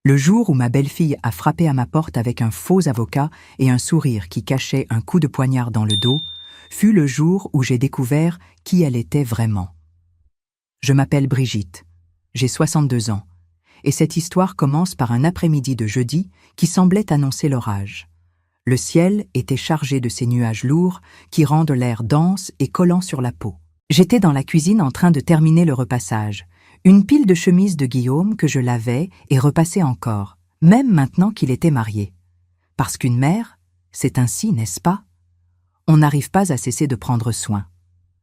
Le jour où ma belle-fille a frappé à ma porte avec un faux avocat et un sourire qui cachait un coup de poignard dans le dos, fut le jour où j'ai découvert qui elle était vraiment. Je m'appelle Brigitte, j'ai 62 ans, et cette histoire commence par un après-midi de jeudi qui semblait annoncer l'orage. Le ciel était chargé de ces nuages lourds qui rendent l'air dense et collant sur la peau. J'étais dans la cuisine en train de terminer le repassage. Une pile de chemises de Guillaume que je lavais et repassais encore, même maintenant qu'il était marié. Parce qu'une mère, c'est ainsi, n'est-ce pas? On n'arrive pas à cesser de prendre soin.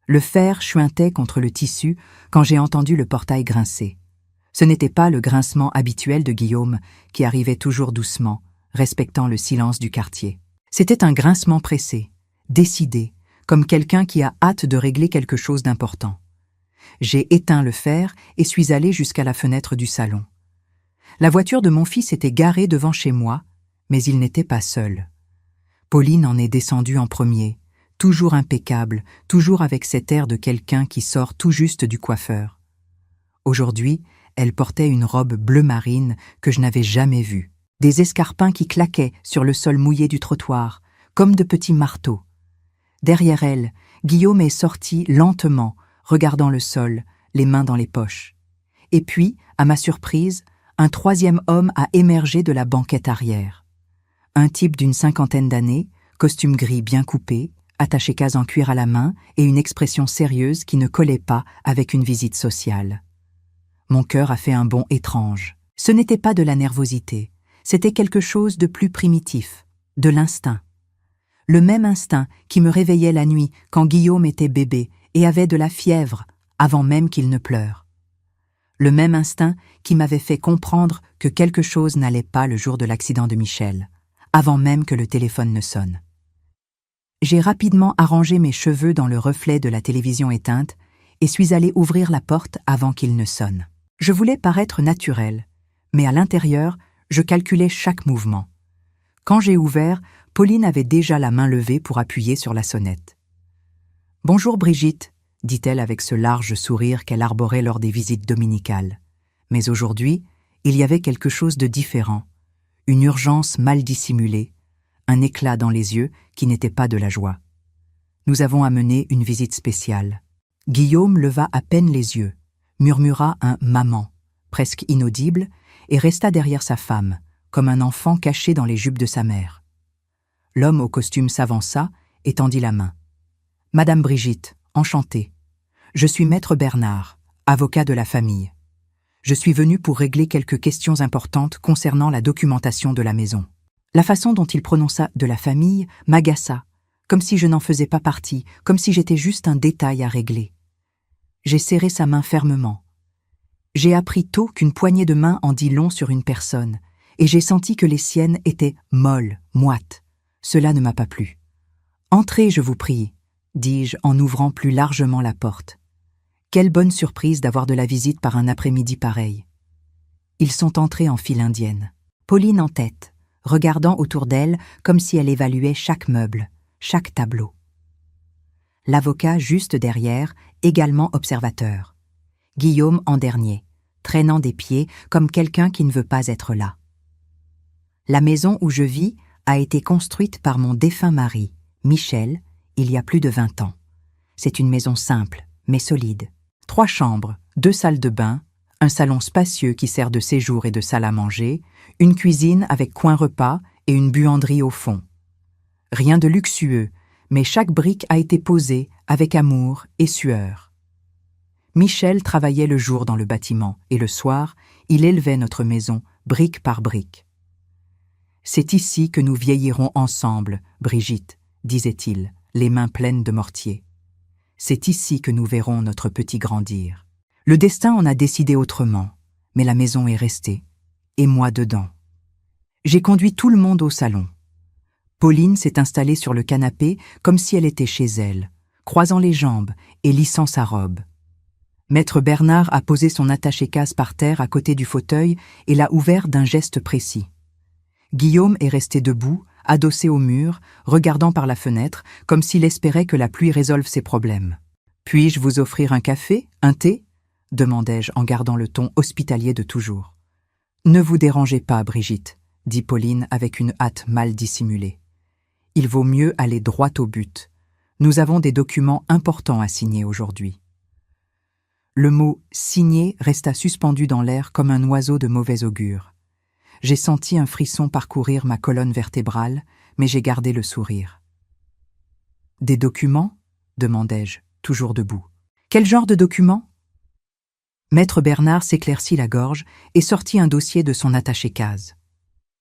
Le fer chuintait contre le tissu quand j'ai entendu le portail grincer. Ce n'était pas le grincement habituel de Guillaume, qui arrivait toujours doucement, respectant le silence du quartier. C'était un grincement pressé, décidé, comme quelqu'un qui a hâte de régler quelque chose d'important. J'ai éteint le fer et suis allé jusqu'à la fenêtre du salon. La voiture de mon fils était garée devant chez moi, mais il n'était pas seul. Pauline en est descendue en premier, toujours impeccable, toujours avec cet air de quelqu'un qui sort tout juste du coiffeur. Aujourd'hui, elle portait une robe bleu marine que je n'avais jamais vue. Des escarpins qui claquaient sur le sol mouillé du trottoir, comme de petits marteaux. Derrière elle, Guillaume est sorti lentement, regardant le sol, les mains dans les poches. Et puis, à ma surprise, un troisième homme a émergé de la banquette arrière. Un type d'une 50aine d'années, costume gris bien coupé, attaché-case en cuir à la main et une expression sérieuse qui ne collait pas avec une visite sociale. Mon cœur a fait un bond étrange. Ce n'était pas de la nervosité, c'était quelque chose de plus primitif, de l'instinct. Le même instinct qui me réveillait la nuit quand Guillaume était bébé et avait de la fièvre avant même qu'il ne pleure. Le même instinct qui m'avait fait comprendre que quelque chose n'allait pas le jour de l'accident de Michel, avant même que le téléphone ne sonne. J'ai rapidement arrangé mes cheveux dans le reflet de la télévision éteinte et suis allé ouvrir la porte avant qu'il ne sonne. Je voulais paraître naturel, mais à l'intérieur, je calculais chaque mouvement. Quand j'ai ouvert, Pauline avait déjà la main levée pour appuyer sur la sonnette. « Bonjour Brigitte », dit-elle avec ce large sourire qu'elle arborait lors des visites dominicales. Mais aujourd'hui, il y avait quelque chose de différent, une urgence mal dissimulée, un éclat dans les yeux qui n'était pas de la joie. Nous avons amené une visite spéciale. Guillaume leva à peine les yeux, murmura un « maman », presque inaudible, et resta derrière sa femme, comme un enfant caché dans les jupes de sa mère. L'homme au costume s'avança et tendit la main. « Madame Brigitte, enchantée. Je suis maître Bernard, avocat de la famille. Je suis venu pour régler quelques questions importantes concernant la documentation de la maison. » La façon dont il prononça « de la famille » m'agaça, comme si je n'en faisais pas partie, comme si j'étais juste un détail à régler. J'ai serré sa main fermement. J'ai appris tôt qu'une poignée de main en dit long sur une personne, et j'ai senti que les siennes étaient molles, moites. Cela ne m'a pas plu. « Entrez, je vous prie », dis-je en ouvrant plus largement la porte. Quelle bonne surprise d'avoir de la visite par un après-midi pareil. Ils sont entrés en file indienne. Pauline en tête, regardant autour d'elle comme si elle évaluait chaque meuble, chaque tableau. L'avocat juste derrière, également observateur. Guillaume en dernier, traînant des pieds comme quelqu'un qui ne veut pas être là. La maison où je vis a été construite par mon défunt mari, Michel, il y a plus de 20 ans. C'est une maison simple, mais solide. 3 chambres, 2 salles de bain, un salon spacieux qui sert de séjour et de salle à manger, une cuisine avec coin repas et une buanderie au fond. Rien de luxueux, mais chaque brique a été posée avec amour et sueur. Michel travaillait le jour dans le bâtiment et le soir, il élevait notre maison, brique par brique. « C'est ici que nous vieillirons ensemble, Brigitte, » disait-il, les mains pleines de mortier. « C'est ici que nous verrons notre petit grandir. » Le destin en a décidé autrement, mais la maison est restée, et moi dedans. J'ai conduit tout le monde au salon. Pauline s'est installée sur le canapé comme si elle était chez elle, croisant les jambes et lissant sa robe. Maître Bernard a posé son attaché-case par terre à côté du fauteuil et l'a ouvert d'un geste précis. Guillaume est resté debout, adossé au mur, regardant par la fenêtre, comme s'il espérait que la pluie résolve ses problèmes. « Puis-je vous offrir un café, un thé ?» demandai-je en gardant le ton hospitalier de toujours. Ne vous dérangez pas, Brigitte, dit Pauline avec une hâte mal dissimulée. Il vaut mieux aller droit au but. Nous avons des documents importants à signer aujourd'hui. Le mot « signer » resta suspendu dans l'air comme un oiseau de mauvais augure. J'ai senti un frisson parcourir ma colonne vertébrale, mais j'ai gardé le sourire. « Des documents » demandai-je, toujours debout. « Quel genre de documents » Maître Bernard s'éclaircit la gorge et sortit un dossier de son attaché-case.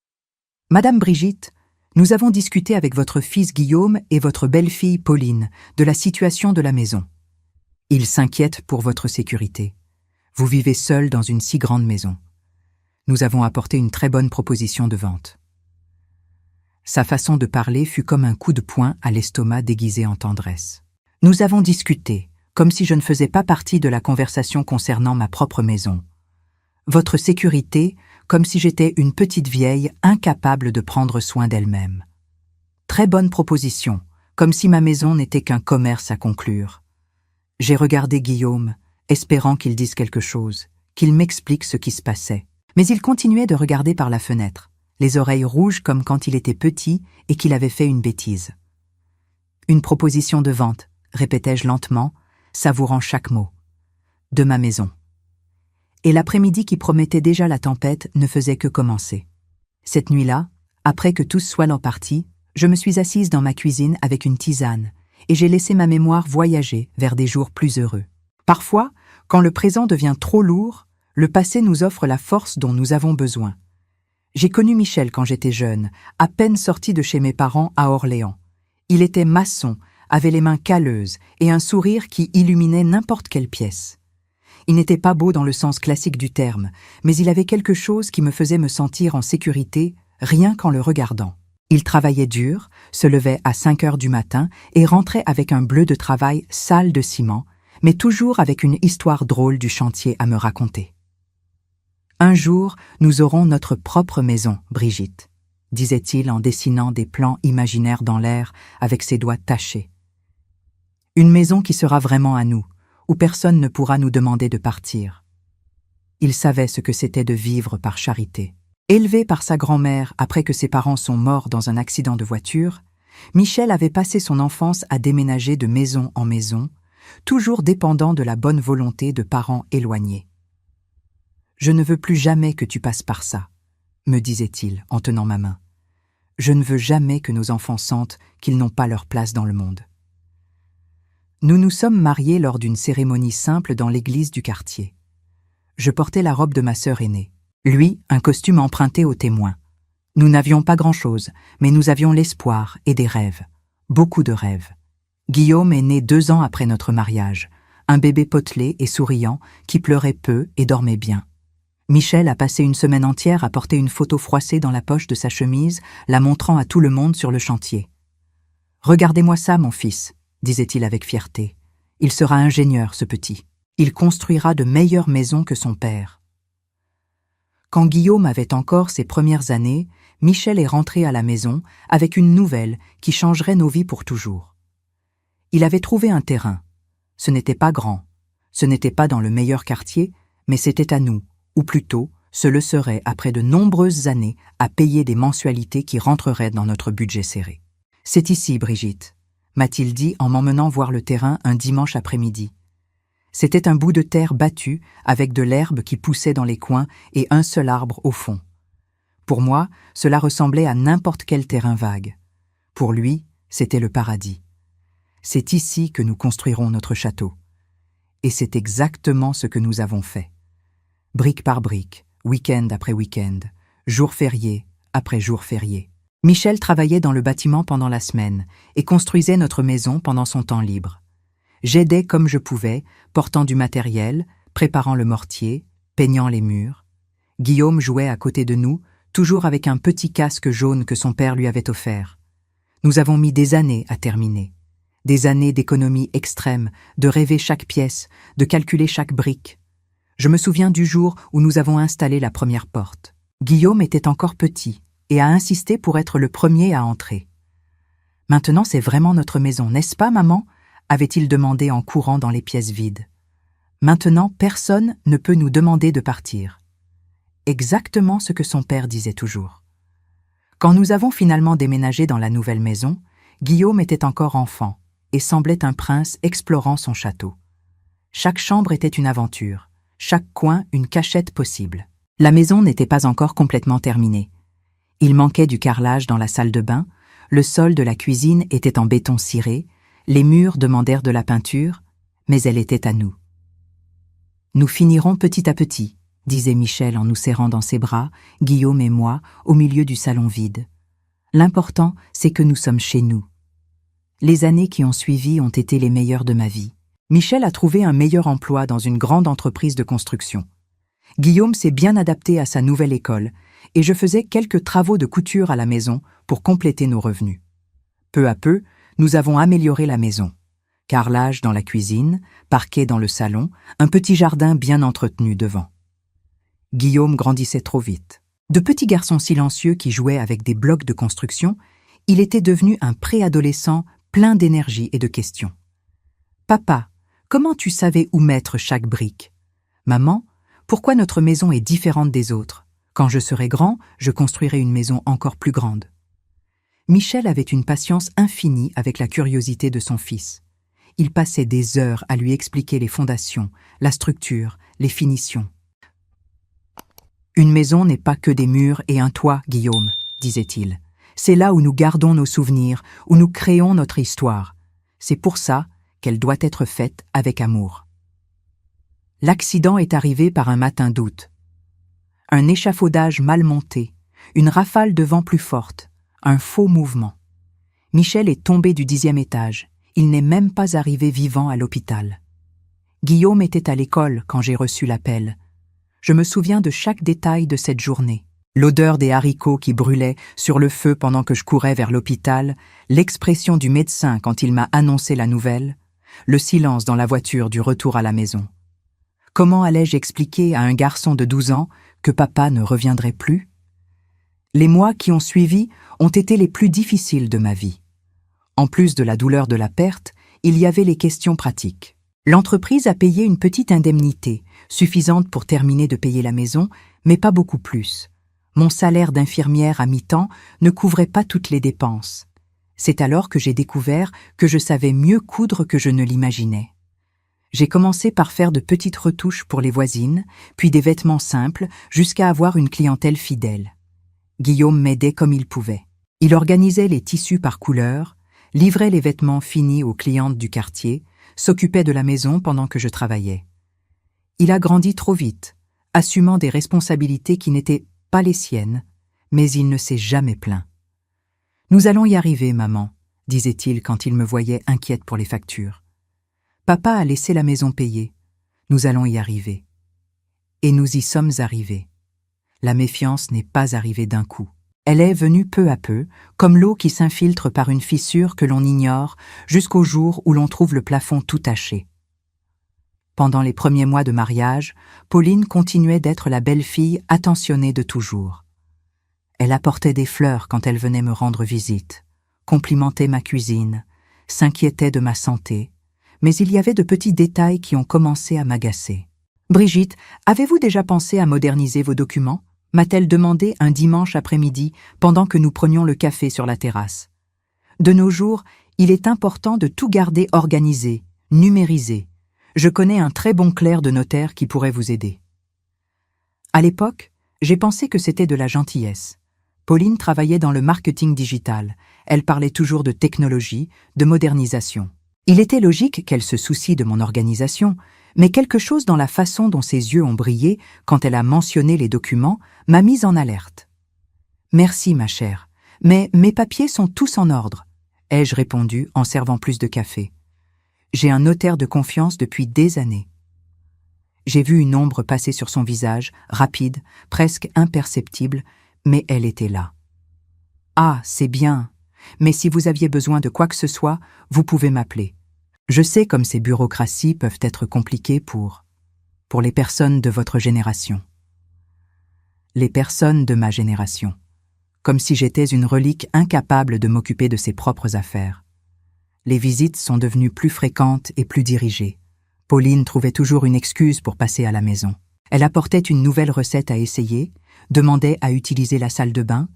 « Madame Brigitte, nous avons discuté avec votre fils Guillaume et votre belle-fille Pauline de la situation de la maison. Ils s'inquiètent pour votre sécurité. Vous vivez seul dans une si grande maison. Nous avons apporté une très bonne proposition de vente. » Sa façon de parler fut comme un coup de poing à l'estomac déguisé en tendresse. Nous avons discuté, comme si je ne faisais pas partie de la conversation concernant ma propre maison. Votre sécurité, comme si j'étais une petite vieille incapable de prendre soin d'elle-même. Très bonne proposition, comme si ma maison n'était qu'un commerce à conclure. J'ai regardé Guillaume, espérant qu'il dise quelque chose, qu'il m'explique ce qui se passait. Mais il continuait de regarder par la fenêtre, les oreilles rouges comme quand il était petit et qu'il avait fait une bêtise. « Une proposition de vente », répétai-je lentement, savourant chaque mot. « De ma maison. » Et l'après-midi qui promettait déjà la tempête ne faisait que commencer. Cette nuit-là, après que tous soient partis, je me suis assise dans ma cuisine avec une tisane et j'ai laissé ma mémoire voyager vers des jours plus heureux. Parfois, quand le présent devient trop lourd, le passé nous offre la force dont nous avons besoin. J'ai connu Michel quand j'étais jeune, à peine sorti de chez mes parents à Orléans. Il était maçon, avait les mains calleuses et un sourire qui illuminait n'importe quelle pièce. Il n'était pas beau dans le sens classique du terme, mais il avait quelque chose qui me faisait me sentir en sécurité rien qu'en le regardant. Il travaillait dur, se levait à 5 heures du matin et rentrait avec un bleu de travail sale de ciment, mais toujours avec une histoire drôle du chantier à me raconter. « Un jour, nous aurons notre propre maison, Brigitte, » disait-il en dessinant des plans imaginaires dans l'air avec ses doigts tachés. « Une maison qui sera vraiment à nous, où personne ne pourra nous demander de partir. » Il savait ce que c'était de vivre par charité. Élevé par sa grand-mère après que ses parents sont morts dans un accident de voiture, Michel avait passé son enfance à déménager de maison en maison, toujours dépendant de la bonne volonté de parents éloignés. « Je ne veux plus jamais que tu passes par ça, » me disait-il en tenant ma main. « Je ne veux jamais que nos enfants sentent qu'ils n'ont pas leur place dans le monde. » Nous nous sommes mariés lors d'une cérémonie simple dans l'église du quartier. Je portais la robe de ma sœur aînée. Lui, un costume emprunté aux témoins. Nous n'avions pas grand-chose, mais nous avions l'espoir et des rêves. Beaucoup de rêves. Guillaume est né 2 ans après notre mariage, un bébé potelé et souriant qui pleurait peu et dormait bien. Michel a passé une semaine entière à porter une photo froissée dans la poche de sa chemise, la montrant à tout le monde sur le chantier. « Regardez-moi ça, mon fils », disait-il avec fierté. « Il sera ingénieur, ce petit. Il construira de meilleures maisons que son père. » Quand Guillaume avait encore ses premières années, Michel est rentré à la maison avec une nouvelle qui changerait nos vies pour toujours. Il avait trouvé un terrain. Ce n'était pas grand, ce n'était pas dans le meilleur quartier, mais c'était à nous, ou plutôt, ce le serait après de nombreuses années à payer des mensualités qui rentreraient dans notre budget serré. « C'est ici, Brigitte », m'a-t-il dit en m'emmenant voir le terrain un dimanche après-midi. C'était un bout de terre battu avec de l'herbe qui poussait dans les coins et un seul arbre au fond. Pour moi, cela ressemblait à n'importe quel terrain vague. Pour lui, c'était le paradis. C'est ici que nous construirons notre château. Et c'est exactement ce que nous avons fait. Brique par brique, week-end après week-end, jour férié après jour férié. Michel travaillait dans le bâtiment pendant la semaine et construisait notre maison pendant son temps libre. J'aidais comme je pouvais, portant du matériel, préparant le mortier, peignant les murs. Guillaume jouait à côté de nous, toujours avec un petit casque jaune que son père lui avait offert. Nous avons mis des années à terminer. Des années d'économie extrême, de rêver chaque pièce, de calculer chaque brique. Je me souviens du jour où nous avons installé la première porte. Guillaume était encore petit et a insisté pour être le premier à entrer. « Maintenant, c'est vraiment notre maison, n'est-ce pas, maman ?» avait-il demandé en courant dans les pièces vides. « Maintenant, personne ne peut nous demander de partir. » exactement ce que son père disait toujours. Quand nous avons finalement déménagé dans la nouvelle maison, Guillaume était encore enfant et semblait un prince explorant son château. Chaque chambre était une aventure, chaque coin une cachette possible. La maison n'était pas encore complètement terminée. Il manquait du carrelage dans la salle de bain, le sol de la cuisine était en béton ciré, les murs demandèrent de la peinture, mais elle était à nous. Nous finirons petit à petit, disait Michel en nous serrant dans ses bras, Guillaume et moi, au milieu du salon vide. L'important, c'est que nous sommes chez nous. Les années qui ont suivi ont été les meilleures de ma vie. Michel a trouvé un meilleur emploi dans une grande entreprise de construction. Guillaume s'est bien adapté à sa nouvelle école et je faisais quelques travaux de couture à la maison pour compléter nos revenus. Peu à peu, nous avons amélioré la maison. Carrelage dans la cuisine, parquet dans le salon, un petit jardin bien entretenu devant. Guillaume grandissait trop vite. De petit garçon silencieux qui jouait avec des blocs de construction, il était devenu un préadolescent plein d'énergie et de questions. « Papa, comment tu savais où mettre chaque brique ? Maman, pourquoi notre maison est différente des autres ? Quand je serai grand, je construirai une maison encore plus grande. » Michel avait une patience infinie avec la curiosité de son fils. Il passait des heures à lui expliquer les fondations, la structure, les finitions. « Une maison n'est pas que des murs et un toit, Guillaume, » disait-il. « C'est là où nous gardons nos souvenirs, où nous créons notre histoire. C'est pour ça qu'elle doit être faite avec amour. » L'accident est arrivé par un matin d'août. Un échafaudage mal monté, une rafale de vent plus forte, un faux mouvement. Michel est tombé du 10e étage. Il n'est même pas arrivé vivant à l'hôpital. Guillaume était à l'école quand j'ai reçu l'appel. Je me souviens de chaque détail de cette journée. L'odeur des haricots qui brûlaient sur le feu pendant que je courais vers l'hôpital, l'expression du médecin quand il m'a annoncé la nouvelle, le silence dans la voiture du retour à la maison. Comment allais-je expliquer à un garçon de 12 ans que papa ne reviendrait plus ? Les mois qui ont suivi ont été les plus difficiles de ma vie. En plus de la douleur de la perte, il y avait les questions pratiques. L'entreprise a payé une petite indemnité, suffisante pour terminer de payer la maison, mais pas beaucoup plus. Mon salaire d'infirmière à mi-temps ne couvrait pas toutes les dépenses. C'est alors que j'ai découvert que je savais mieux coudre que je ne l'imaginais. J'ai commencé par faire de petites retouches pour les voisines, puis des vêtements simples, jusqu'à avoir une clientèle fidèle. Guillaume m'aidait comme il pouvait. Il organisait les tissus par couleur, livrait les vêtements finis aux clientes du quartier, s'occupait de la maison pendant que je travaillais. Il a grandi trop vite, assumant des responsabilités qui n'étaient pas les siennes, mais il ne s'est jamais plaint. « Nous allons y arriver, maman, » disait-il quand il me voyait inquiète pour les factures. « Papa a laissé la maison payée. Nous allons y arriver. » Et nous y sommes arrivés. La méfiance n'est pas arrivée d'un coup. Elle est venue peu à peu, comme l'eau qui s'infiltre par une fissure que l'on ignore, jusqu'au jour où l'on trouve le plafond tout taché. Pendant les premiers mois de mariage, Pauline continuait d'être la belle-fille attentionnée de toujours. Elle apportait des fleurs quand elle venait me rendre visite, complimentait ma cuisine, s'inquiétait de ma santé, mais il y avait de petits détails qui ont commencé à m'agacer. « Brigitte, avez-vous déjà pensé à moderniser vos documents ?» m'a-t-elle demandé un dimanche après-midi pendant que nous prenions le café sur la terrasse. De nos jours, il est important de tout garder organisé, numérisé. Je connais un très bon clerc de notaire qui pourrait vous aider. À l'époque, j'ai pensé que c'était de la gentillesse. Pauline travaillait dans le marketing digital. Elle parlait toujours de technologie, de modernisation. Il était logique qu'elle se soucie de mon organisation, mais quelque chose dans la façon dont ses yeux ont brillé quand elle a mentionné les documents m'a mise en alerte. « Merci, ma chère, mais mes papiers sont tous en ordre, » ai-je répondu en servant plus de café. J'ai un notaire de confiance depuis des années. J'ai vu une ombre passer sur son visage, rapide, presque imperceptible, mais elle était là. « Ah, c'est bien, mais si vous aviez besoin de quoi que ce soit, vous pouvez m'appeler. Je sais comme ces bureaucraties peuvent être compliquées pour les personnes de votre génération. » Les personnes de ma génération. Comme si j'étais une relique incapable de m'occuper de ses propres affaires. Les visites sont devenues plus fréquentes et plus dirigées. Pauline trouvait toujours une excuse pour passer à la maison. Elle apportait une nouvelle recette à essayer, demandait à utiliser la salle de bain,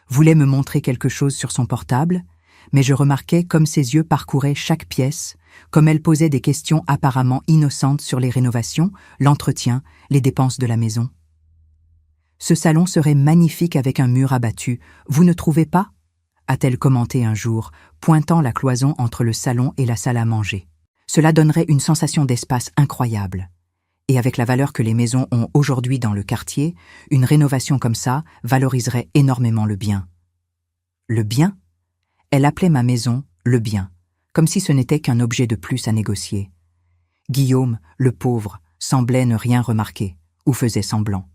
voulait me montrer quelque chose sur son portable, mais je remarquais comme ses yeux parcouraient chaque pièce, comme elle posait des questions apparemment innocentes sur les rénovations, l'entretien, les dépenses de la maison. Ce salon serait magnifique avec un mur abattu, vous ne trouvez pas ? A-t-elle commenté un jour, pointant la cloison entre le salon et la salle à manger. Cela donnerait une sensation d'espace incroyable. Et avec la valeur que les maisons ont aujourd'hui dans le quartier, une rénovation comme ça valoriserait énormément le bien. Le bien ? Elle appelait ma maison le bien, comme si ce n'était qu'un objet de plus à négocier. Guillaume, le pauvre, semblait ne rien remarquer, ou faisait semblant.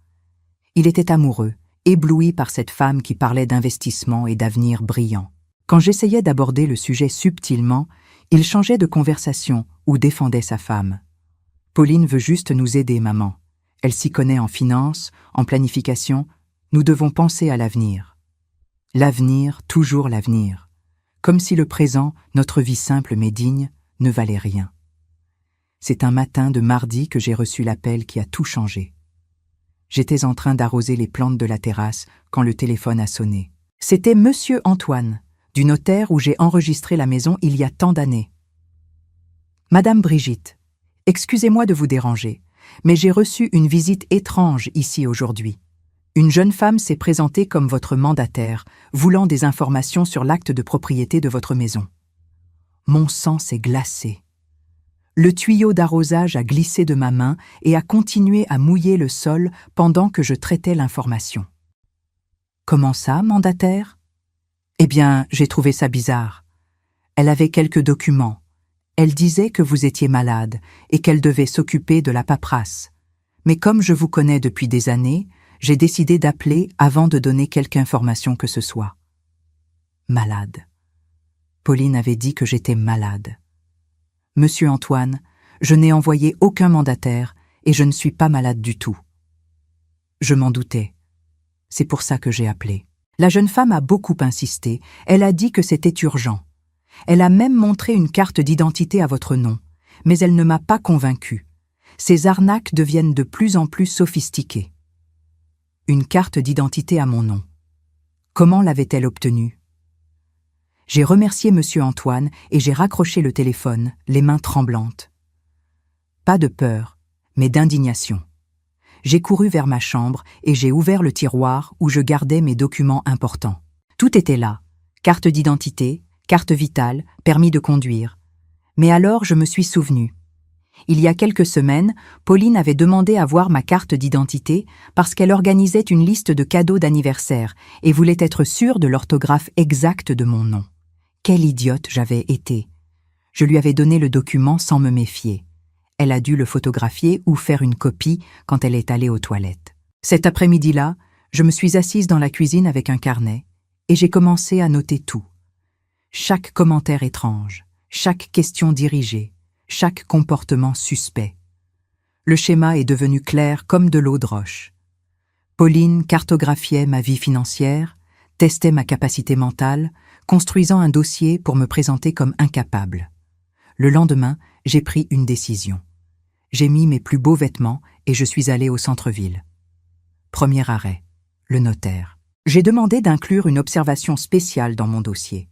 Il était amoureux, ébloui par cette femme qui parlait d'investissement et d'avenir brillant. Quand j'essayais d'aborder le sujet subtilement, il changeait de conversation ou défendait sa femme. « Pauline veut juste nous aider, maman. Elle s'y connaît en finance, en planification. Nous devons penser à l'avenir. » L'avenir, toujours l'avenir. Comme si le présent, notre vie simple mais digne, ne valait rien. C'est un matin de mardi que j'ai reçu l'appel qui a tout changé. J'étais en train d'arroser les plantes de la terrasse quand le téléphone a sonné. C'était Monsieur Antoine, du notaire où j'ai enregistré la maison il y a tant d'années. « Madame Brigitte, excusez-moi de vous déranger, mais j'ai reçu une visite étrange ici aujourd'hui. Une jeune femme s'est présentée comme votre mandataire, voulant des informations sur l'acte de propriété de votre maison. » Mon sang s'est glacé. Le tuyau d'arrosage a glissé de ma main et a continué à mouiller le sol pendant que je traitais l'information. « Comment ça, mandataire ? » Eh bien, j'ai trouvé ça bizarre. Elle avait quelques documents. Elle disait que vous étiez malade et qu'elle devait s'occuper de la paperasse. Mais comme je vous connais depuis des années, j'ai décidé d'appeler avant de donner quelque information que ce soit. Malade. Pauline avait dit que j'étais malade. Monsieur Antoine, je n'ai envoyé aucun mandataire et je ne suis pas malade du tout. Je m'en doutais. C'est pour ça que j'ai appelé. La jeune femme a beaucoup insisté. Elle a dit que c'était urgent. Elle a même montré une carte d'identité à votre nom, mais elle ne m'a pas convaincue. Ces arnaques deviennent de plus en plus sophistiquées. Une carte d'identité à mon nom. Comment l'avait-elle obtenue ? J'ai remercié Monsieur Antoine et j'ai raccroché le téléphone, les mains tremblantes. Pas de peur, mais d'indignation. J'ai couru vers ma chambre et j'ai ouvert le tiroir où je gardais mes documents importants. Tout était là, carte d'identité, carte vitale, permis de conduire. Mais alors je me suis souvenu. Il y a quelques semaines, Pauline avait demandé à voir ma carte d'identité parce qu'elle organisait une liste de cadeaux d'anniversaire et voulait être sûre de l'orthographe exacte de mon nom. Quelle idiote j'avais été. Je lui avais donné le document sans me méfier. Elle a dû le photographier ou faire une copie quand elle est allée aux toilettes. Cet après-midi-là, je me suis assise dans la cuisine avec un carnet et j'ai commencé à noter tout. Chaque commentaire étrange, chaque question dirigée, chaque comportement suspect. Le schéma est devenu clair comme de l'eau de roche. Pauline cartographiait ma vie financière, testait ma capacité mentale, construisant un dossier pour me présenter comme incapable. Le lendemain, j'ai pris une décision. J'ai mis mes plus beaux vêtements et je suis allée au centre-ville. Premier arrêt, le notaire. J'ai demandé d'inclure une observation spéciale dans mon dossier.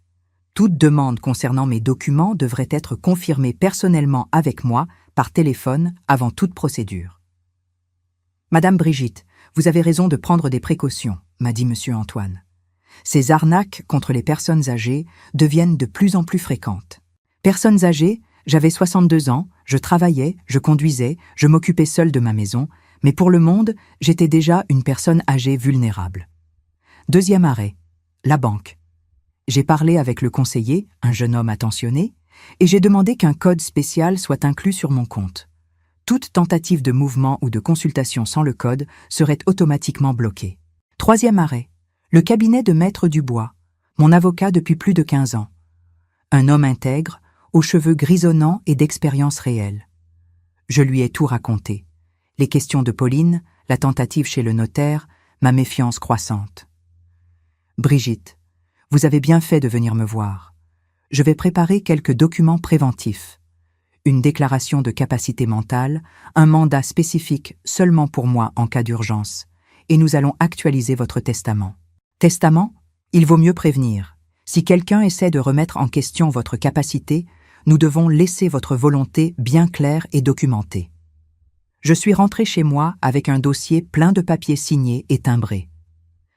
Toute demande concernant mes documents devrait être confirmée personnellement avec moi, par téléphone, avant toute procédure. « Madame Brigitte, vous avez raison de prendre des précautions, » m'a dit Monsieur Antoine. Ces arnaques contre les personnes âgées deviennent de plus en plus fréquentes. Personnes âgées, j'avais 62 ans, je travaillais, je conduisais, je m'occupais seule de ma maison, mais pour le monde, j'étais déjà une personne âgée vulnérable. Deuxième arrêt, la banque. J'ai parlé avec le conseiller, un jeune homme attentionné, et j'ai demandé qu'un code spécial soit inclus sur mon compte. Toute tentative de mouvement ou de consultation sans le code serait automatiquement bloquée. Troisième arrêt, le cabinet de Maître Dubois, mon avocat depuis plus de 15 ans. Un homme intègre, aux cheveux grisonnants et d'expérience réelle. Je lui ai tout raconté. Les questions de Pauline, la tentative chez le notaire, ma méfiance croissante. « Brigitte, vous avez bien fait de venir me voir. Je vais préparer quelques documents préventifs. une déclaration de capacité mentale, un mandat spécifique seulement pour moi en cas d'urgence, et nous allons actualiser votre testament. Testament? Il vaut mieux prévenir. Si quelqu'un essaie de remettre en question votre capacité, nous devons laisser votre volonté bien claire et documentée. Je suis rentré chez moi avec un dossier plein de papiers signés et timbrés.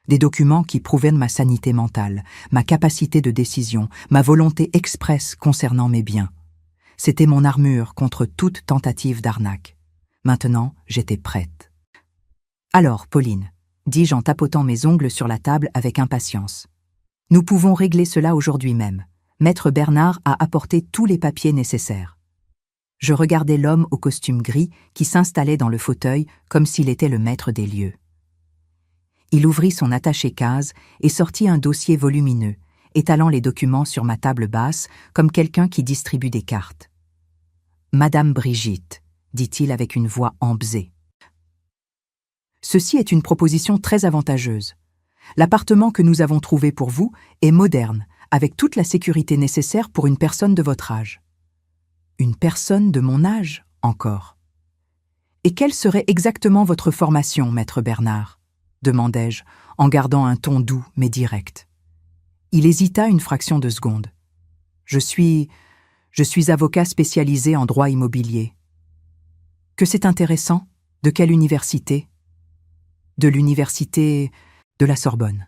Des documents qui prouvaient ma sanité mentale, ma capacité de décision, ma volonté expresse concernant mes biens. C'était mon armure contre toute tentative d'arnaque. Maintenant, j'étais prête. « Alors, Pauline, » dis-je en tapotant mes ongles sur la table avec impatience. « Nous pouvons régler cela aujourd'hui même. Maître Bernard a apporté tous les papiers nécessaires. » Je regardais l'homme au costume gris qui s'installait dans le fauteuil comme s'il était le maître des lieux. Il ouvrit son attaché-case et sortit un dossier volumineux, étalant les documents sur ma table basse comme quelqu'un qui distribue des cartes. « Madame Brigitte », dit-il avec une voix embzée. « Ceci est une proposition très avantageuse. L'appartement que nous avons trouvé pour vous est moderne, avec toute la sécurité nécessaire pour une personne de votre âge. » Une personne de mon âge, encore. « Et quelle serait exactement votre formation, maître Bernard ?» demandai-je, en gardant un ton doux mais direct. Il hésita une fraction de seconde. « Je suis avocat spécialisé en droit immobilier. »« Que c'est intéressant. De quelle université ?»« De l'université de la Sorbonne. »«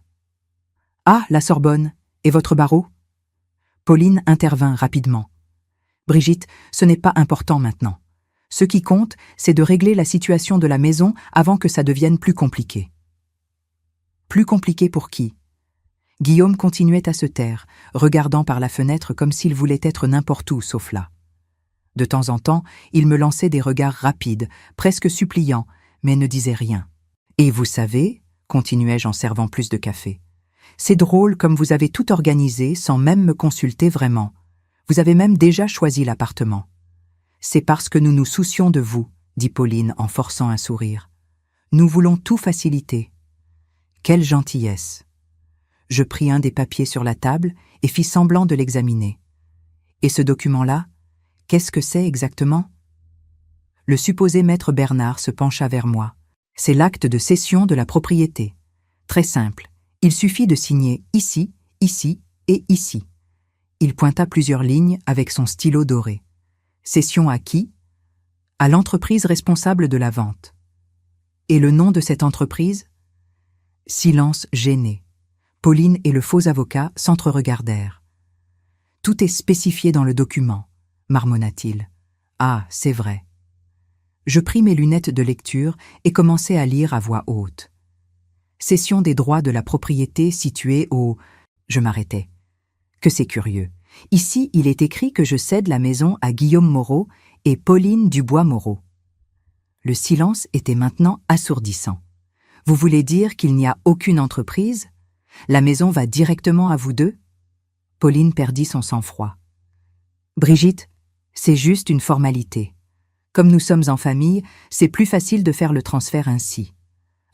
Ah, la Sorbonne. Et votre barreau ?» Pauline intervint rapidement. « Brigitte, ce n'est pas important maintenant. Ce qui compte, c'est de régler la situation de la maison avant que ça devienne plus compliqué. » Plus compliqué pour qui? Guillaume continuait à se taire, regardant par la fenêtre comme s'il voulait être n'importe où sauf là. De temps en temps, il me lançait des regards rapides, presque suppliants, mais ne disait rien. « Et vous savez, » continuai-je en servant plus de café, « c'est drôle comme vous avez tout organisé sans même me consulter vraiment. Vous avez même déjà choisi l'appartement. »« C'est parce que nous nous soucions de vous, » dit Pauline en forçant un sourire. « Nous voulons tout faciliter. » Quelle gentillesse! Je pris un des papiers sur la table et fis semblant de l'examiner. Et ce document-là, qu'est-ce que c'est exactement? Le supposé maître Bernard se pencha vers moi. C'est l'acte de cession de la propriété. Très simple, il suffit de signer ici, ici et ici. Il pointa plusieurs lignes avec son stylo doré. Cession à qui? À l'entreprise responsable de la vente. Et le nom de cette entreprise? Silence gêné. Pauline et le faux avocat s'entre-regardèrent. « Tout est spécifié dans le document, » marmonna-t-il. « Ah, c'est vrai. » Je pris mes lunettes de lecture et commençai à lire à voix haute. Cession des droits de la propriété située au... Je m'arrêtai. Que c'est curieux. Ici, il est écrit que je cède la maison à Guillaume Moreau et Pauline Dubois-Moreau. Le silence était maintenant assourdissant. Vous voulez dire qu'il n'y a aucune entreprise? La maison va directement à vous deux? Pauline perdit son sang-froid. Brigitte, c'est juste une formalité. Comme nous sommes en famille, c'est plus facile de faire le transfert ainsi.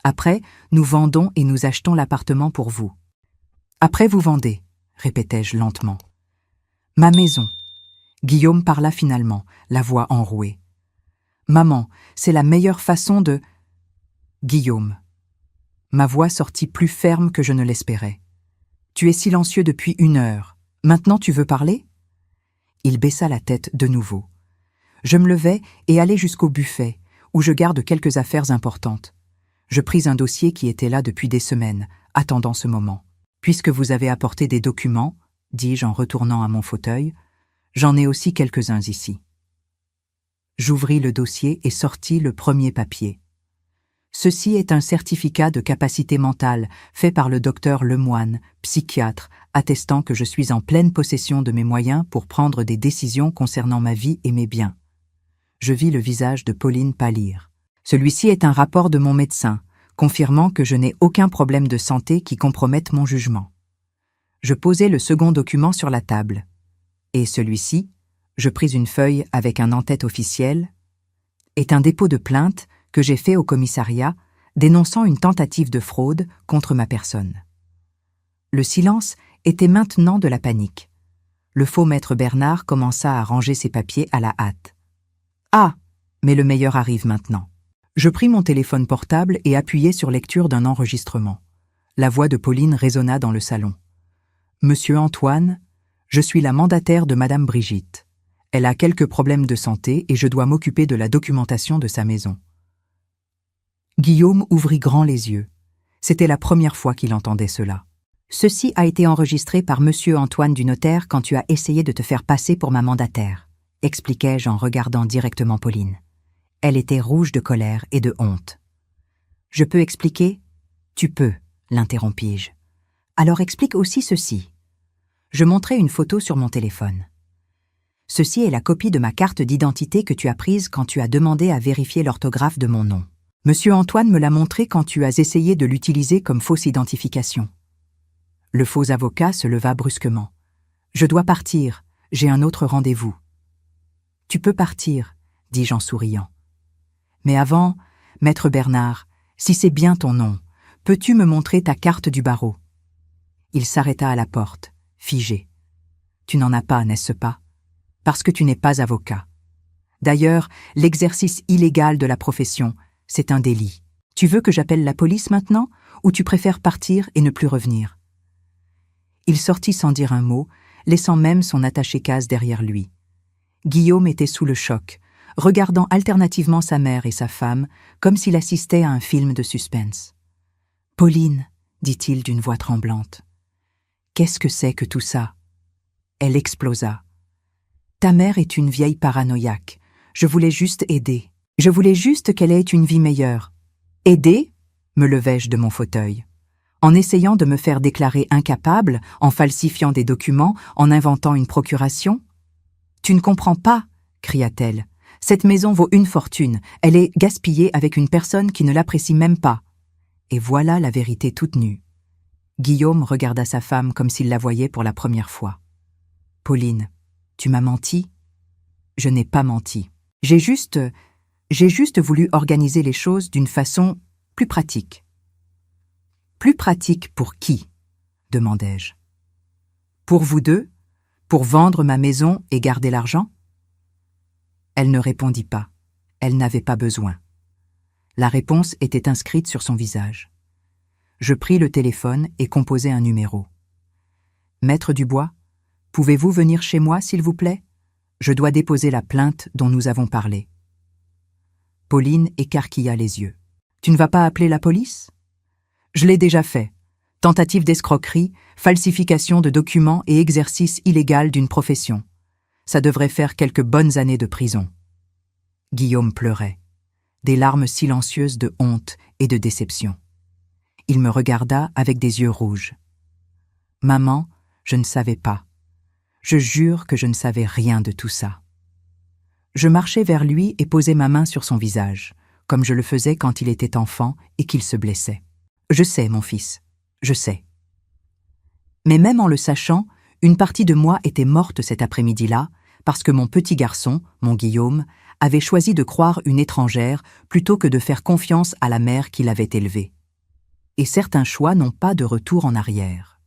Après, nous vendons et nous achetons l'appartement pour vous. Après, vous vendez, répétai-je lentement. Ma maison. Guillaume parla finalement, la voix enrouée. Maman, c'est la meilleure façon de... Guillaume. Ma voix sortit plus ferme que je ne l'espérais. Tu es silencieux depuis 1 heure. Maintenant tu veux parler? Il baissa la tête de nouveau. Je me levai et allai jusqu'au buffet, où je garde quelques affaires importantes. Je pris un dossier qui était là depuis des semaines, attendant ce moment. Puisque vous avez apporté des documents, dis-je en retournant à mon fauteuil, j'en ai aussi quelques-uns ici. J'ouvris le dossier et sortis le premier papier. Ceci est un certificat de capacité mentale fait par le docteur Lemoine, psychiatre, attestant que je suis en pleine possession de mes moyens pour prendre des décisions concernant ma vie et mes biens. Je vis le visage de Pauline pâlir. Celui-ci est un rapport de mon médecin, confirmant que je n'ai aucun problème de santé qui compromette mon jugement. Je posai le second document sur la table. Et celui-ci, je pris une feuille avec un en-tête officiel, est un dépôt de plainte que j'ai fait au commissariat, dénonçant une tentative de fraude contre ma personne. Le silence était maintenant de la panique. Le faux maître Bernard commença à ranger ses papiers à la hâte. Ah, mais le meilleur arrive maintenant. Je pris mon téléphone portable et appuyai sur lecture d'un enregistrement. La voix de Pauline résonna dans le salon. Monsieur Antoine, je suis la mandataire de Madame Brigitte. Elle a quelques problèmes de santé et je dois m'occuper de la documentation de sa maison. Guillaume ouvrit grand les yeux. C'était la première fois qu'il entendait cela. Ceci a été enregistré par Monsieur Antoine du notaire quand tu as essayé de te faire passer pour ma mandataire, expliquai-je en regardant directement Pauline. Elle était rouge de colère et de honte. Je peux expliquer ? Tu peux, l'interrompis-je. Alors explique aussi ceci. Je montrai une photo sur mon téléphone. Ceci est la copie de ma carte d'identité que tu as prise quand tu as demandé à vérifier l'orthographe de mon nom. Monsieur Antoine me l'a montré quand tu as essayé de l'utiliser comme fausse identification. Le faux avocat se leva brusquement. Je dois partir, j'ai un autre rendez-vous. Tu peux partir, dis-je en souriant. Mais avant, maître Bernard, si c'est bien ton nom, peux-tu me montrer ta carte du barreau ? Il s'arrêta à la porte, figé. Tu n'en as pas, n'est-ce pas ? Parce que tu n'es pas avocat. D'ailleurs, l'exercice illégal de la profession, c'est un délit. Tu veux que j'appelle la police maintenant, ou tu préfères partir et ne plus revenir ? Il sortit sans dire un mot, laissant même son attaché-case derrière lui. Guillaume était sous le choc, regardant alternativement sa mère et sa femme, comme s'il assistait à un film de suspense. « Pauline, dit-il d'une voix tremblante. Qu'est-ce que c'est que tout ça ? Elle explosa. Ta mère est une vieille paranoïaque. Je voulais juste aider. Je voulais juste qu'elle ait une vie meilleure. Aider ? Me levai-je de mon fauteuil. En essayant de me faire déclarer incapable, en falsifiant des documents, en inventant une procuration ? Tu ne comprends pas, cria-t-elle. Cette maison vaut une fortune. Elle est gaspillée avec une personne qui ne l'apprécie même pas. Et voilà la vérité toute nue. Guillaume regarda sa femme comme s'il la voyait pour la première fois. Pauline, tu m'as menti ? Je n'ai pas menti. J'ai juste voulu organiser les choses d'une façon plus pratique. Plus pratique pour qui ? Demandai-je. Pour vous deux ? Pour vendre ma maison et garder l'argent ? Elle ne répondit pas. Elle n'avait pas besoin. La réponse était inscrite sur son visage. Je pris le téléphone et composai un numéro. « Maître Dubois, pouvez-vous venir chez moi, s'il vous plaît ? Je dois déposer la plainte dont nous avons parlé. » Pauline écarquilla les yeux. « Tu ne vas pas appeler la police ? » « Je l'ai déjà fait. Tentative d'escroquerie, falsification de documents et exercice illégal d'une profession. Ça devrait faire quelques bonnes années de prison. » Guillaume pleurait, des larmes silencieuses de honte et de déception. Il me regarda avec des yeux rouges. « Maman, je ne savais pas. Je jure que je ne savais rien de tout ça. » Je marchai vers lui et posai ma main sur son visage, comme je le faisais quand il était enfant et qu'il se blessait. « Je sais, mon fils, je sais. » Mais même en le sachant, une partie de moi était morte cet après-midi-là, parce que mon petit garçon, mon Guillaume, avait choisi de croire une étrangère plutôt que de faire confiance à la mère qui l'avait élevé. Et certains choix n'ont pas de retour en arrière.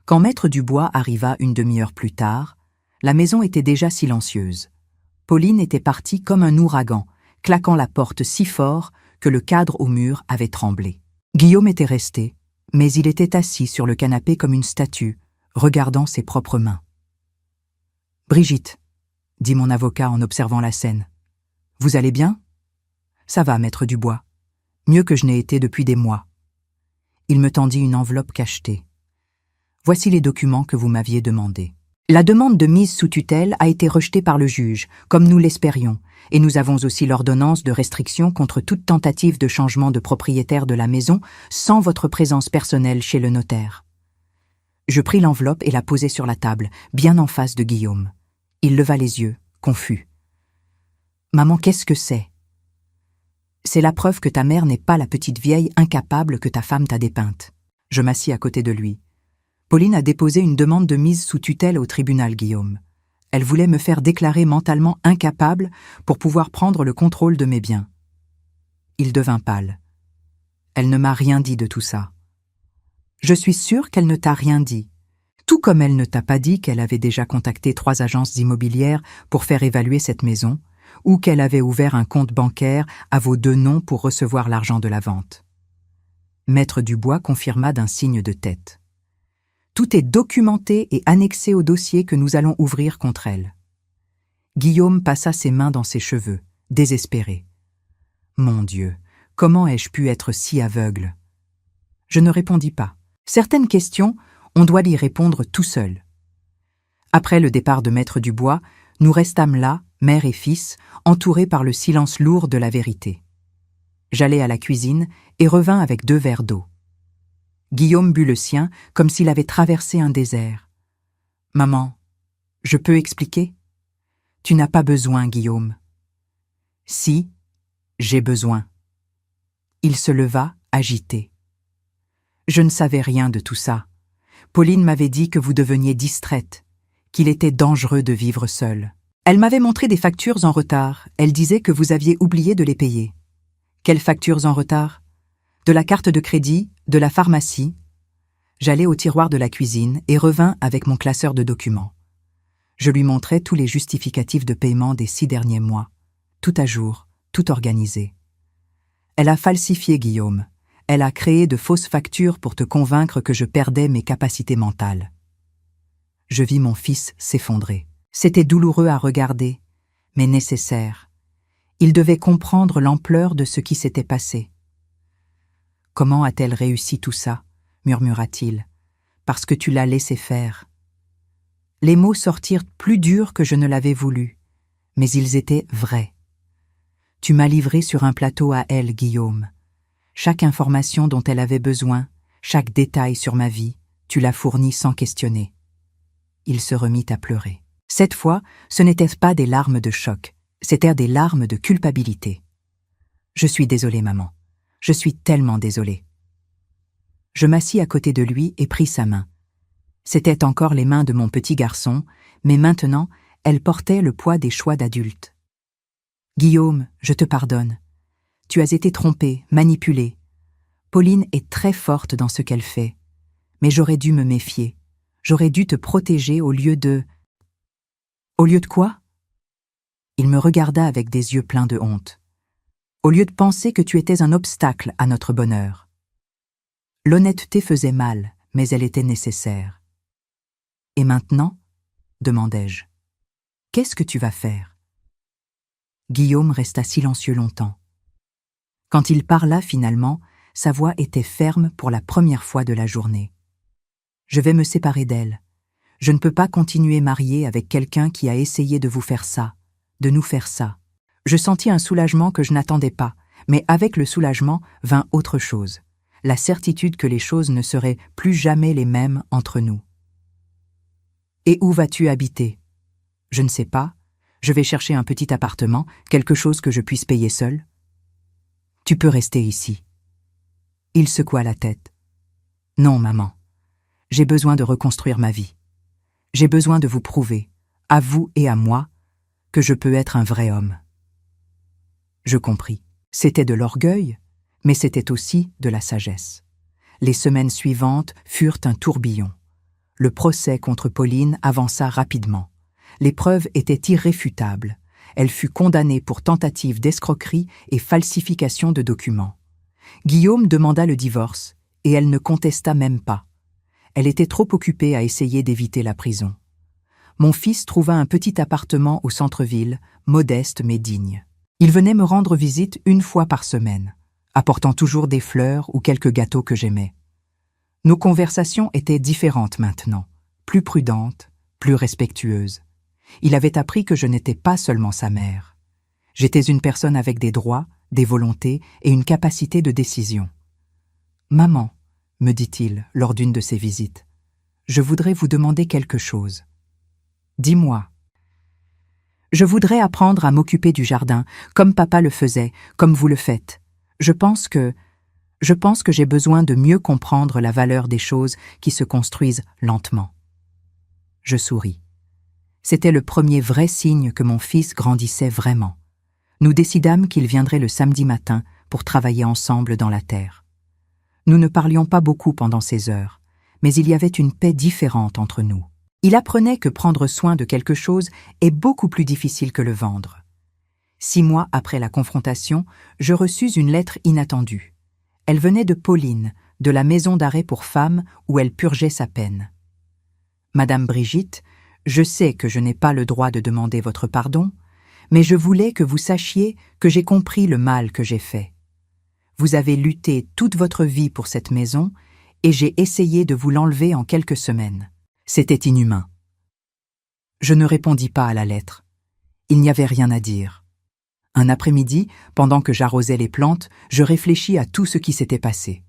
Quand maître Dubois arriva une demi-heure plus tard, la maison était déjà silencieuse. Pauline était partie comme un ouragan, claquant la porte si fort que le cadre au mur avait tremblé. Guillaume était resté, mais il était assis sur le canapé comme une statue, regardant ses propres mains. « Brigitte, » dit mon avocat en observant la scène. « Vous allez bien ? » ?»« Ça va, maître Dubois. Mieux que je n'ai été depuis des mois. » Il me tendit une enveloppe cachetée. « Voici les documents que vous m'aviez demandés. » La demande de mise sous tutelle a été rejetée par le juge, comme nous l'espérions, et nous avons aussi l'ordonnance de restriction contre toute tentative de changement de propriétaire de la maison sans votre présence personnelle chez le notaire. Je pris l'enveloppe et la posai sur la table, bien en face de Guillaume. Il leva les yeux, confus. « Maman, qu'est-ce que c'est ? » ?»« C'est la preuve que ta mère n'est pas la petite vieille incapable que ta femme t'a dépeinte. » Je m'assis à côté de lui. Pauline a déposé une demande de mise sous tutelle au tribunal, Guillaume. Elle voulait me faire déclarer mentalement incapable pour pouvoir prendre le contrôle de mes biens. Il devint pâle. Elle ne m'a rien dit de tout ça. Je suis sûre qu'elle ne t'a rien dit. Tout comme elle ne t'a pas dit qu'elle avait déjà contacté 3 agences immobilières pour faire évaluer cette maison, ou qu'elle avait ouvert un compte bancaire à vos deux noms pour recevoir l'argent de la vente. Maître Dubois confirma d'un signe de tête. Tout est documenté et annexé au dossier que nous allons ouvrir contre elle. Guillaume passa ses mains dans ses cheveux, désespéré. Mon Dieu, comment ai-je pu être si aveugle? Je ne répondis pas. Certaines questions, on doit y répondre tout seul. Après le départ de Maître Dubois, nous restâmes là, mère et fils, entourés par le silence lourd de la vérité. J'allai à la cuisine et revins avec 2 verres d'eau. Guillaume but le sien comme s'il avait traversé un désert. « Maman, je peux expliquer ?»« Tu n'as pas besoin, Guillaume. »« Si, j'ai besoin. » Il se leva, agité. « Je ne savais rien de tout ça. Pauline m'avait dit que vous deveniez distraite, qu'il était dangereux de vivre seule. Elle m'avait montré des factures en retard. Elle disait que vous aviez oublié de les payer. » « Quelles factures en retard ? De la carte de crédit, de la pharmacie. » J'allai au tiroir de la cuisine et revins avec mon classeur de documents. Je lui montrai tous les justificatifs de paiement des 6 derniers mois, tout à jour, tout organisé. Elle a falsifié, Guillaume. Elle a créé de fausses factures pour te convaincre que je perdais mes capacités mentales. Je vis mon fils s'effondrer. C'était douloureux à regarder, mais nécessaire. Il devait comprendre l'ampleur de ce qui s'était passé. « Comment a-t-elle réussi tout ça ?» murmura-t-il. « Parce que tu l'as laissé faire. » Les mots sortirent plus durs que je ne l'avais voulu, mais ils étaient vrais. Tu m'as livré sur un plateau à elle, Guillaume. Chaque information dont elle avait besoin, chaque détail sur ma vie, tu l'as fourni sans questionner. Il se remit à pleurer. Cette fois, ce n'étaient pas des larmes de choc, c'étaient des larmes de culpabilité. « Je suis désolée, maman. Je suis tellement désolée. » Je m'assis à côté de lui et pris sa main. C'étaient encore les mains de mon petit garçon, mais maintenant, elles portaient le poids des choix d'adulte. « Guillaume, je te pardonne. Tu as été trompé, manipulé. Pauline est très forte dans ce qu'elle fait. Mais j'aurais dû me méfier. J'aurais dû te protéger au lieu de... » « Au lieu de quoi ?» Il me regarda avec des yeux pleins de honte. « Au lieu de penser que tu étais un obstacle à notre bonheur. » L'honnêteté faisait mal, mais elle était nécessaire. « Et maintenant ?» demandai-je. « Qu'est-ce que tu vas faire ?» Guillaume resta silencieux longtemps. Quand il parla finalement, sa voix était ferme pour la première fois de la journée. « Je vais me séparer d'elle. Je ne peux pas continuer mariée avec quelqu'un qui a essayé de vous faire ça, de nous faire ça. » Je sentis un soulagement que je n'attendais pas, mais avec le soulagement vint autre chose, la certitude que les choses ne seraient plus jamais les mêmes entre nous. « Et où vas-tu habiter ?»« Je ne sais pas. Je vais chercher un petit appartement, quelque chose que je puisse payer seul. »« Tu peux rester ici. » Il secoua la tête. « Non, maman. J'ai besoin de reconstruire ma vie. J'ai besoin de vous prouver, à vous et à moi, que je peux être un vrai homme. » Je compris. C'était de l'orgueil, mais c'était aussi de la sagesse. Les semaines suivantes furent un tourbillon. Le procès contre Pauline avança rapidement. Les preuves étaient irréfutables. Elle fut condamnée pour tentative d'escroquerie et falsification de documents. Guillaume demanda le divorce, et elle ne contesta même pas. Elle était trop occupée à essayer d'éviter la prison. Mon fils trouva un petit appartement au centre-ville, modeste mais digne. Il venait me rendre visite 1 fois par semaine, apportant toujours des fleurs ou quelques gâteaux que j'aimais. Nos conversations étaient différentes maintenant, plus prudentes, plus respectueuses. Il avait appris que je n'étais pas seulement sa mère. J'étais une personne avec des droits, des volontés et une capacité de décision. « Maman, » me dit-il lors d'une de ses visites, « je voudrais vous demander quelque chose. » « Dis-moi. » « Je voudrais apprendre à m'occuper du jardin, comme papa le faisait, comme vous le faites. Je pense que j'ai besoin de mieux comprendre la valeur des choses qui se construisent lentement. » Je souris. C'était le premier vrai signe que mon fils grandissait vraiment. Nous décidâmes qu'il viendrait le samedi matin pour travailler ensemble dans la terre. Nous ne parlions pas beaucoup pendant ces heures, mais il y avait une paix différente entre nous. Il apprenait que prendre soin de quelque chose est beaucoup plus difficile que le vendre. 6 mois après la confrontation, je reçus une lettre inattendue. Elle venait de Pauline, de la maison d'arrêt pour femmes où elle purgeait sa peine. « Madame Brigitte, je sais que je n'ai pas le droit de demander votre pardon, mais je voulais que vous sachiez que j'ai compris le mal que j'ai fait. Vous avez lutté toute votre vie pour cette maison et j'ai essayé de vous l'enlever en quelques semaines. C'était inhumain. » Je ne répondis pas à la lettre. Il n'y avait rien à dire. Un après-midi, pendant que j'arrosais les plantes, je réfléchis à tout ce qui s'était passé.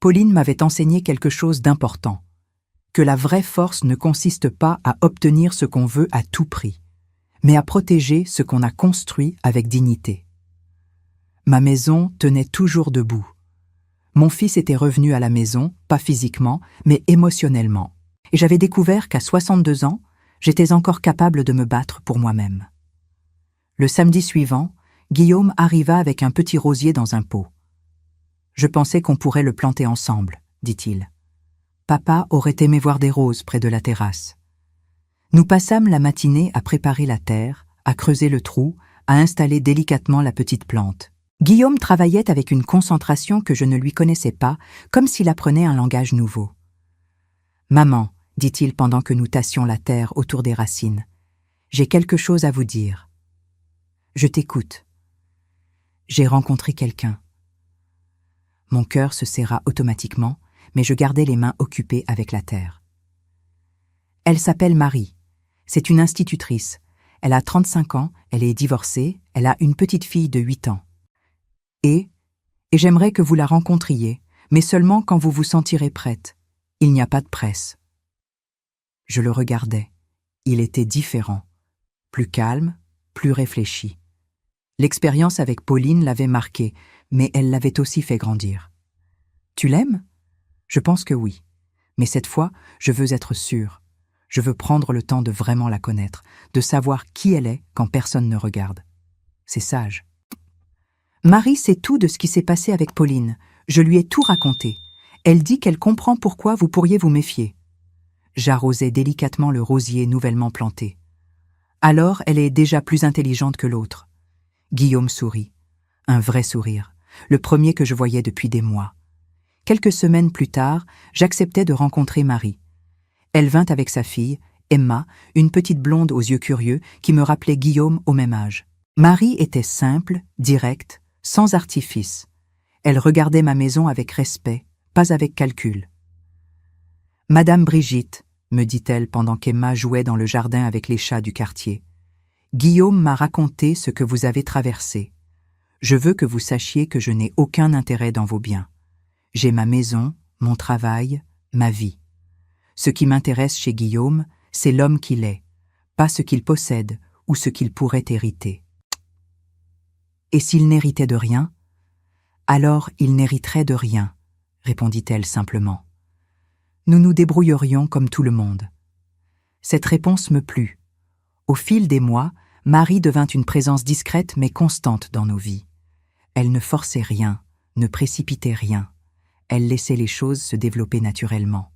Pauline m'avait enseigné quelque chose d'important, que la vraie force ne consiste pas à obtenir ce qu'on veut à tout prix, mais à protéger ce qu'on a construit avec dignité. Ma maison tenait toujours debout. Mon fils était revenu à la maison, pas physiquement, mais émotionnellement, et j'avais découvert qu'à 62 ans, j'étais encore capable de me battre pour moi-même. Le samedi suivant, Guillaume arriva avec un petit rosier dans un pot. « Je pensais qu'on pourrait le planter ensemble, » dit-il. Papa aurait aimé voir des roses près de la terrasse. Nous passâmes la matinée à préparer la terre, à creuser le trou, à installer délicatement la petite plante. Guillaume travaillait avec une concentration que je ne lui connaissais pas, comme s'il apprenait un langage nouveau. « Maman, dit-il pendant que nous tassions la terre autour des racines, j'ai quelque chose à vous dire. Je t'écoute. J'ai rencontré quelqu'un. » Mon cœur se serra automatiquement, mais je gardai les mains occupées avec la terre. Elle s'appelle Marie. C'est une institutrice. Elle a 35 ans, elle est divorcée, elle a une petite fille de 8 ans. Et j'aimerais que vous la rencontriez, mais seulement quand vous vous sentirez prête. Il n'y a pas de presse. Je le regardais. Il était différent, plus calme, plus réfléchi. L'expérience avec Pauline l'avait marqué, mais elle l'avait aussi fait grandir. « Tu l'aimes ? Je pense que oui. Mais cette fois, je veux être sûre. Je veux prendre le temps de vraiment la connaître, de savoir qui elle est quand personne ne regarde. C'est sage. » Marie sait tout de ce qui s'est passé avec Pauline. Je lui ai tout raconté. Elle dit qu'elle comprend pourquoi vous pourriez vous méfier. J'arrosais délicatement le rosier nouvellement planté. Alors, elle est déjà plus intelligente que l'autre. Guillaume sourit. Un vrai sourire, le premier que je voyais depuis des mois. Quelques semaines plus tard, j'acceptais de rencontrer Marie. Elle vint avec sa fille, Emma, une petite blonde aux yeux curieux qui me rappelait Guillaume au même âge. Marie était simple, directe, sans artifice. Elle regardait ma maison avec respect, pas avec calcul. « Madame Brigitte, » me dit-elle pendant qu'Emma jouait dans le jardin avec les chats du quartier, « Guillaume m'a raconté ce que vous avez traversé. Je veux que vous sachiez que je n'ai aucun intérêt dans vos biens. J'ai ma maison, mon travail, ma vie. Ce qui m'intéresse chez Guillaume, c'est l'homme qu'il est, pas ce qu'il possède ou ce qu'il pourrait hériter. Et s'il n'héritait de rien, alors il n'hériterait de rien, répondit-elle simplement. Nous nous débrouillerions comme tout le monde. Cette réponse me plut. Au fil des mois, Marie devint une présence discrète mais constante dans nos vies. Elle ne forçait rien, ne précipitait rien. Elle laissait les choses se développer naturellement.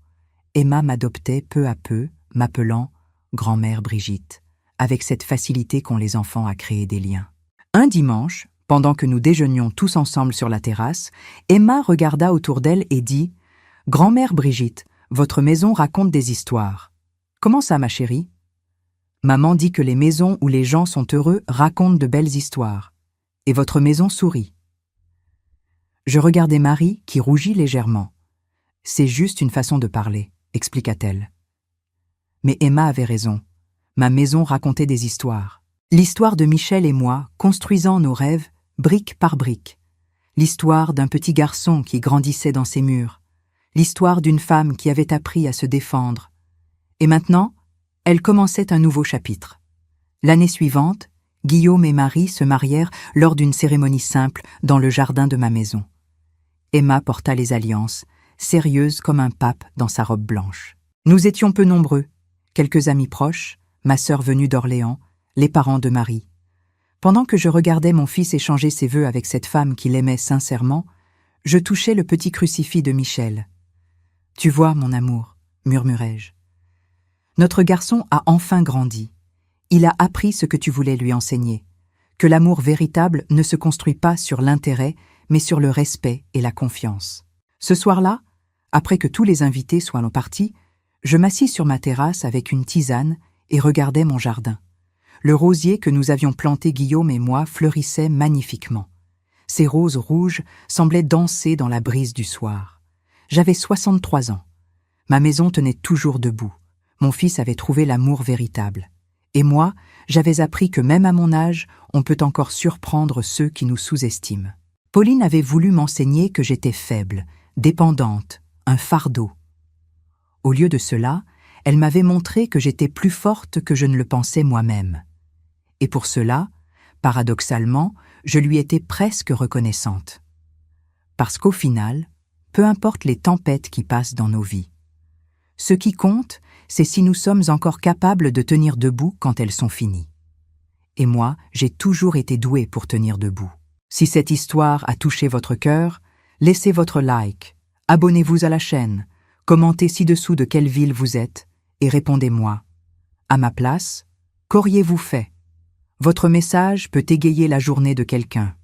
Emma m'adoptait peu à peu, m'appelant « grand-mère Brigitte », avec cette facilité qu'ont les enfants à créer des liens. Un dimanche, pendant que nous déjeunions tous ensemble sur la terrasse, Emma regarda autour d'elle et dit « Grand-mère Brigitte, votre maison raconte des histoires. Comment ça, ma chérie ? » Maman dit que les maisons où les gens sont heureux racontent de belles histoires. Et votre maison sourit. Je regardai Marie qui rougit légèrement. C'est juste une façon de parler, expliqua-t-elle. Mais Emma avait raison. Ma maison racontait des histoires. L'histoire de Michel et moi, construisant nos rêves, brique par brique. L'histoire d'un petit garçon qui grandissait dans ses murs. L'histoire d'une femme qui avait appris à se défendre. Et maintenant, elle commençait un nouveau chapitre. L'année suivante, Guillaume et Marie se marièrent lors d'une cérémonie simple dans le jardin de ma maison. Emma porta les alliances, sérieuse comme un pape dans sa robe blanche. Nous étions peu nombreux, quelques amis proches, ma sœur venue d'Orléans, les parents de Marie. Pendant que je regardais mon fils échanger ses vœux avec cette femme qu'il aimait sincèrement, je touchais le petit crucifix de Michel. « Tu vois, mon amour, » murmurai-je. Notre garçon a enfin grandi. Il a appris ce que tu voulais lui enseigner, que l'amour véritable ne se construit pas sur l'intérêt, mais sur le respect et la confiance. Ce soir-là, après que tous les invités soient partis, je m'assis sur ma terrasse avec une tisane et regardais mon jardin. Le rosier que nous avions planté Guillaume et moi fleurissait magnifiquement. Ses roses rouges semblaient danser dans la brise du soir. J'avais 63 ans. Ma maison tenait toujours debout. Mon fils avait trouvé l'amour véritable. Et moi, j'avais appris que même à mon âge, on peut encore surprendre ceux qui nous sous-estiment. Pauline avait voulu m'enseigner que j'étais faible, dépendante, un fardeau. Au lieu de cela, elle m'avait montré que j'étais plus forte que je ne le pensais moi-même. Et pour cela, paradoxalement, je lui étais presque reconnaissante. Parce qu'au final, peu importe les tempêtes qui passent dans nos vies, ce qui compte, c'est si nous sommes encore capables de tenir debout quand elles sont finies. Et moi, j'ai toujours été douée pour tenir debout. Si cette histoire a touché votre cœur, laissez votre like, abonnez-vous à la chaîne, commentez ci-dessous de quelle ville vous êtes et répondez-moi. À ma place, qu'auriez-vous fait? Votre message peut égayer la journée de quelqu'un.